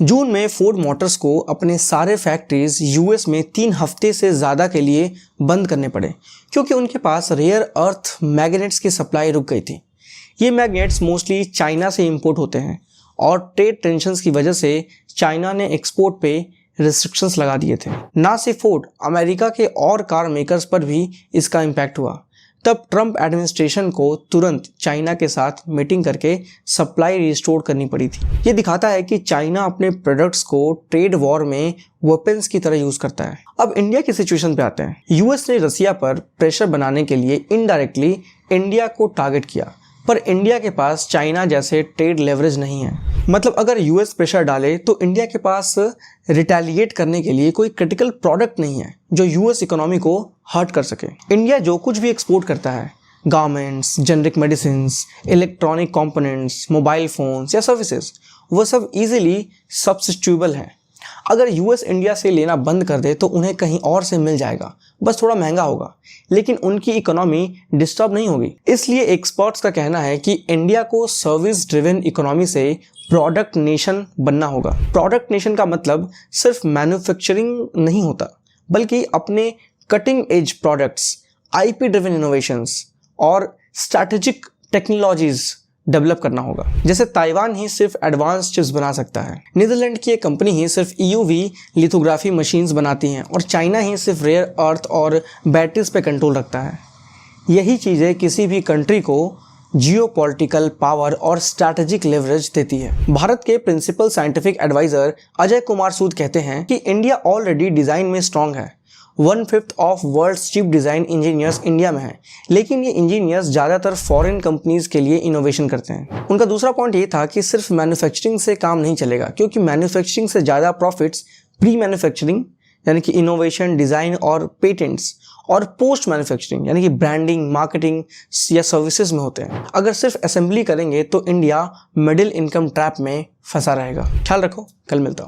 जून में Ford Motors को अपने सारे फैक्ट्रीज यूएस में 3 हफ्ते से ज़्यादा के लिए बंद करने पड़े क्योंकि उनके पास रेयर अर्थ मैग्नेट्स की सप्लाई रुक गई थी। ये मैग्नेट्स मोस्टली चाइना से इंपोर्ट होते हैं और ट्रेड टेंशन्स की वजह से चाइना ने एक्सपोर्ट पे रिस्ट्रिक्शंस लगा दिए थे। ना सिर्फ फोर्ड, अमेरिका के और कार मेकर्स पर भी इसका इम्पैक्ट हुआ। तब ट्रंप एडमिनिस्ट्रेशन को तुरंत चाइना के साथ मीटिंग करके सप्लाई रिस्टोर करनी पड़ी थी। ये दिखाता है कि चाइना अपने प्रोडक्ट्स को ट्रेड वॉर में वेपन्स की तरह यूज करता है। अब इंडिया की सिचुएशन पे आते हैं। यूएस ने रसिया पर प्रेशर बनाने के लिए इनडायरेक्टली इंडिया को टारगेट किया, पर इंडिया के पास चाइना जैसे ट्रेड लेवरेज नहीं है। मतलब अगर यूएस प्रेशर डाले तो इंडिया के पास रिटेलिएट करने के लिए कोई क्रिटिकल प्रोडक्ट नहीं है जो यूएस इकोनॉमी को हर्ट कर सके। इंडिया जो कुछ भी एक्सपोर्ट करता है, garments, generic medicines, electronic components, mobile phones या सर्विसेज, वो सब इजीली सब्स्टिट्यूएबल हैं। अगर यूएस इंडिया से लेना बंद कर दे तो उन्हें कहीं और से मिल जाएगा, बस थोड़ा महंगा होगा, लेकिन उनकी इकोनॉमी डिस्टर्ब नहीं होगी। इसलिए एक्सपर्ट्स का कहना है कि इंडिया को सर्विस ड्रिवन इकोनॉमी से प्रोडक्ट नेशन बनना होगा। प्रोडक्ट नेशन का मतलब सिर्फ मैन्युफैक्चरिंग नहीं होता, बल्कि अपने cutting edge products, IP driven innovations और स्ट्रैटेजिक टेक्नोलॉजीज डेवलप करना होगा। जैसे ताइवान ही सिर्फ एडवांस चिप्स बना सकता है, नीदरलैंड की एक कंपनी ही सिर्फ ईयूवी लिथोग्राफी मशीन्स बनाती हैं और चाइना ही सिर्फ रेयर अर्थ और बैटरीज पे कंट्रोल रखता है। यही चीज़ें किसी भी कंट्री को जियोपॉलिटिकल पावर और स्ट्रैटेजिक लेवरेज देती है। भारत के principal scientific adviser Ajay Kumar Sood कहते हैं कि इंडिया ऑलरेडी डिज़ाइन में स्ट्रांग है। 1/5 of world's chief design engineers India में हैं, लेकिन ये इंजीनियर्स ज़्यादातर फॉरेन कंपनीज के लिए इनोवेशन करते हैं। उनका दूसरा पॉइंट ये था कि सिर्फ मैन्युफैक्चरिंग से काम नहीं चलेगा, क्योंकि मैन्युफैक्चरिंग से ज़्यादा प्रॉफिट्स प्री मैन्युफैक्चरिंग यानी कि इनोवेशन, डिज़ाइन और पेटेंट्स और पोस्ट मैन्युफैक्चरिंग यानी कि ब्रांडिंग, मार्केटिंग या सर्विसेज में होते हैं। अगर सिर्फ असेंबली करेंगे तो इंडिया मिडिल इनकम ट्रैप में फंसा रहेगा। ख्याल रखो, कल मिलता हूँ।